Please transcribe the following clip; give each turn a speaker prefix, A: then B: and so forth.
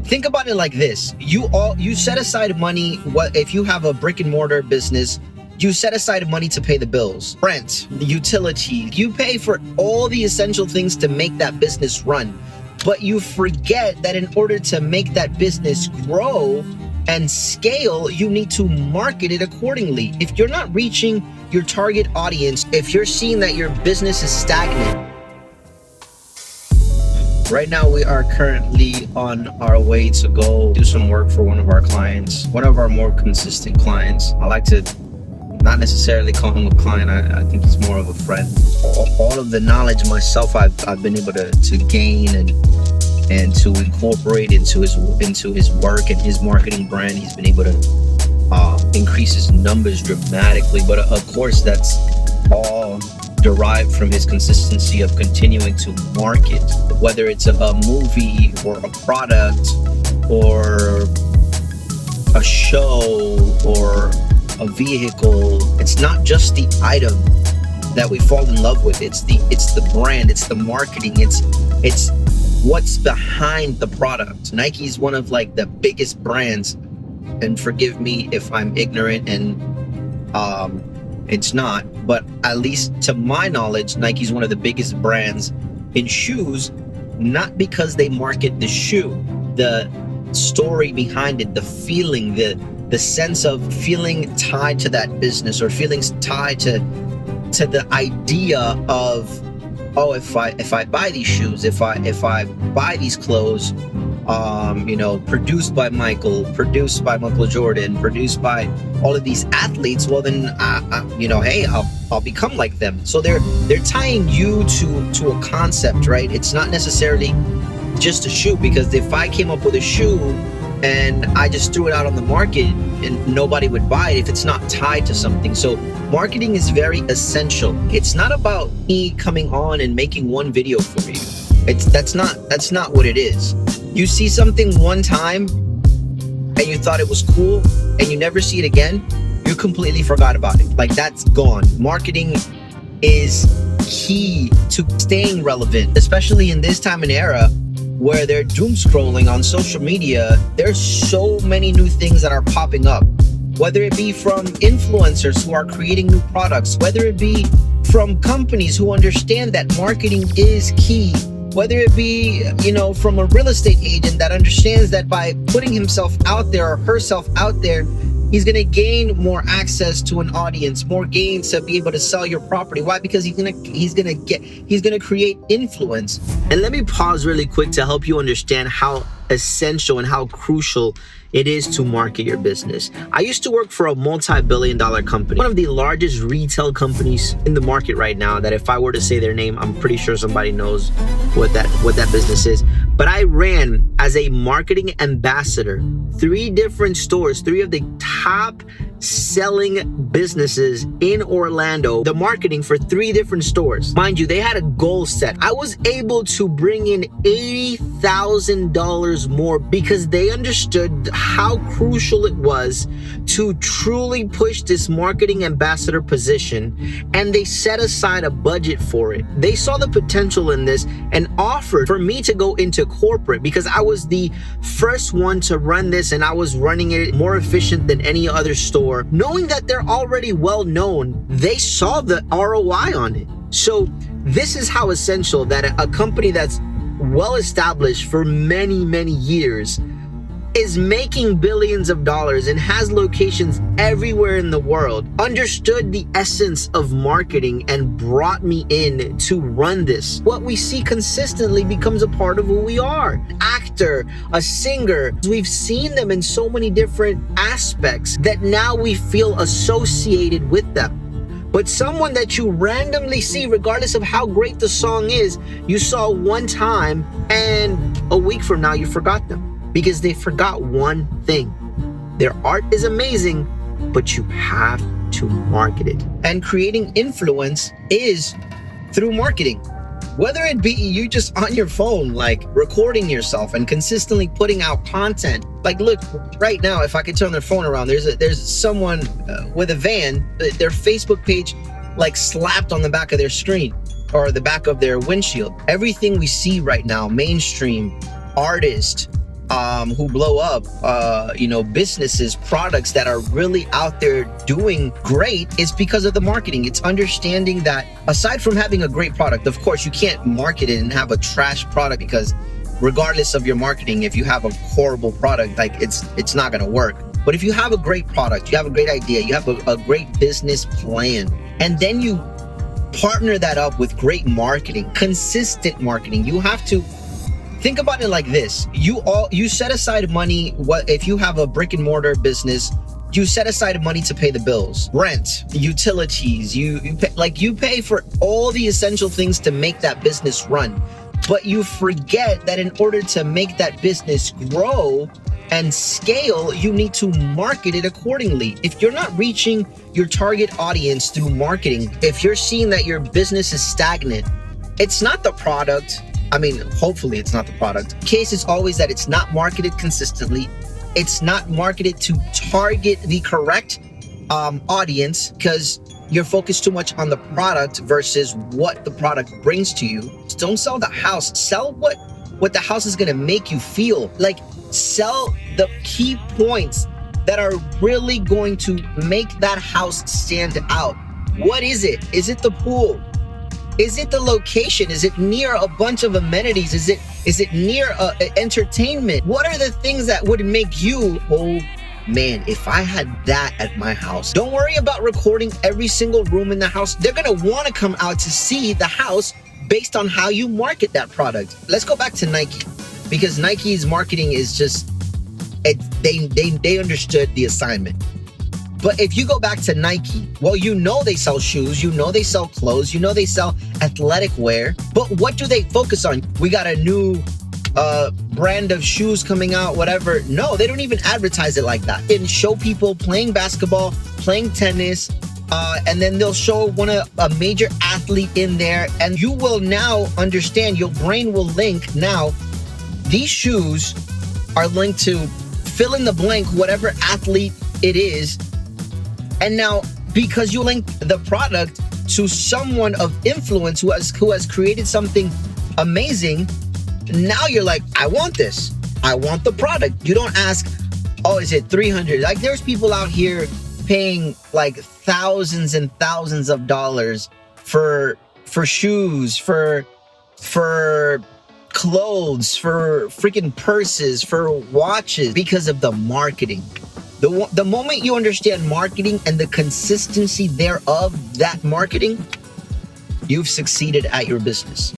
A: Think about it like this. You set aside money. If you have a brick and mortar business, you set aside money to pay the bills, rent, the utility. You pay for all the essential things to make that business run. But you forget that in order to make that business grow and scale, you need to market it accordingly. If you're not reaching your target audience, if you're seeing that your business is stagnant. Right now, we are currently on our way to go do some work for one of our clients, one of our more consistent clients. I like to not necessarily call him a client. I think he's more of a friend. All of the knowledge myself I've been able to gain and to incorporate into his work and his marketing brand. He's been able to increase his numbers dramatically. But of course, that's all derived from his consistency of continuing to market, whether it's a movie or a product or a show or a vehicle. It's not just the item that we fall in love with. It's the brand, it's the marketing, it's what's behind the product. Nike's one of like the biggest brands, and forgive me if I'm ignorant and it's not, but at least to my knowledge, Nike's one of the biggest brands in shoes, not because they market the shoe, the story behind it, the feeling, the sense of feeling tied to that business or feelings tied to the idea of, oh, if I buy these shoes, if I buy these clothes, produced by Michael Jordan, produced by all of these athletes, well then, hey, I'll become like them. So they're tying you to a concept, right? It's not necessarily just a shoe, because if I came up with a shoe and I just threw it out on the market and nobody would buy it if it's not tied to something. So marketing is very essential. It's not about me coming on and making one video for you. That's not what it is. You see something one time and you thought it was cool and you never see it again, you completely forgot about it. Like, that's gone. Marketing is key to staying relevant, especially in this time and era where they're doom scrolling on social media. There's so many new things that are popping up, whether it be from influencers who are creating new products, whether it be from companies who understand that marketing is key, whether it be, from a real estate agent that understands that by putting himself out there or herself out there, he's going to gain more access to an audience, more gains to be able to sell your property. Why? Because he's going to create influence. And let me pause really quick to help you understand how essential and how crucial it is to market your business. I used to work for a multi-billion-dollar company, one of the largest retail companies in the market right now, that if I were to say their name, I'm pretty sure somebody knows what that business is. But I ran as a marketing ambassador 3 different stores, 3 of the top selling businesses in Orlando, the marketing for 3 different stores. Mind you, they had a goal set. I was able to bring in $80,000 more because they understood how crucial it was to truly push this marketing ambassador position, and they set aside a budget for it. They saw the potential in this and offered for me to go into corporate because I was the first one to run this and I was running it more efficient than any other store. Knowing that they're already well known, they saw the ROI on it. So this is how essential that a company that's well established for many, many years is making billions of dollars and has locations everywhere in the world, understood the essence of marketing and brought me in to run this. What we see consistently becomes a part of who we are. An actor, a singer, we've seen them in so many different aspects that now we feel associated with them. But someone that you randomly see, regardless of how great the song is, you saw one time and a week from now you forgot them. Because they forgot one thing. Their art is amazing, but you have to market it. And creating influence is through marketing. Whether it be you just on your phone, like recording yourself and consistently putting out content. Like, look, right now, if I could turn their phone around, there's someone with a van, their Facebook page like slapped on the back of their screen or the back of their windshield. Everything we see right now, mainstream, artist, who blow up, businesses, products that are really out there doing great, is because of the marketing. It's understanding that aside from having a great product, of course, you can't market it and have a trash product, because regardless of your marketing, if you have a horrible product, like it's not going to work. But if you have a great product, you have a great idea, you have a great business plan, and then you partner that up with great marketing, consistent marketing. You have to think about it like this. You set aside money. What if you have a brick and mortar business? You set aside money to pay the bills, rent, utilities. You pay for all the essential things to make that business run. But you forget that in order to make that business grow and scale, you need to market it accordingly. If you're not reaching your target audience through marketing, if you're seeing that your business is stagnant, it's not the product. I mean, hopefully it's not the product. Case is always that it's not marketed consistently. It's not marketed to target the correct audience, because you're focused too much on the product versus what the product brings to you. Don't sell the house. Sell what the house is going to make you feel. Like, sell the key points that are really going to make that house stand out. What is it? Is it the pool? Is it the location? Is it near a bunch of amenities? Is it near entertainment? What are the things that would make you, oh man, if I had that at my house? Don't worry about recording every single room in the house. They're gonna want to come out to see the house based on how you market that product. Let's go back to Nike, because Nike's marketing is just, they understood the assignment. But if you go back to Nike, well, they sell shoes, they sell clothes, they sell athletic wear. But what do they focus on? We got a new brand of shoes coming out, whatever. No, they don't even advertise it like that. And show people playing basketball, playing tennis, and then they'll show a major athlete in there, and you will now understand, your brain will link now, these shoes are linked to fill in the blank, whatever athlete it is. And now, because you link the product to someone of influence who has created something amazing, now you're like, I want this. I want the product. You don't ask, oh, is it 300? Like, there's people out here paying like thousands and thousands of dollars for shoes, for clothes, for freaking purses, for watches, because of the marketing. The moment you understand marketing and the consistency thereof, that marketing, you've succeeded at your business.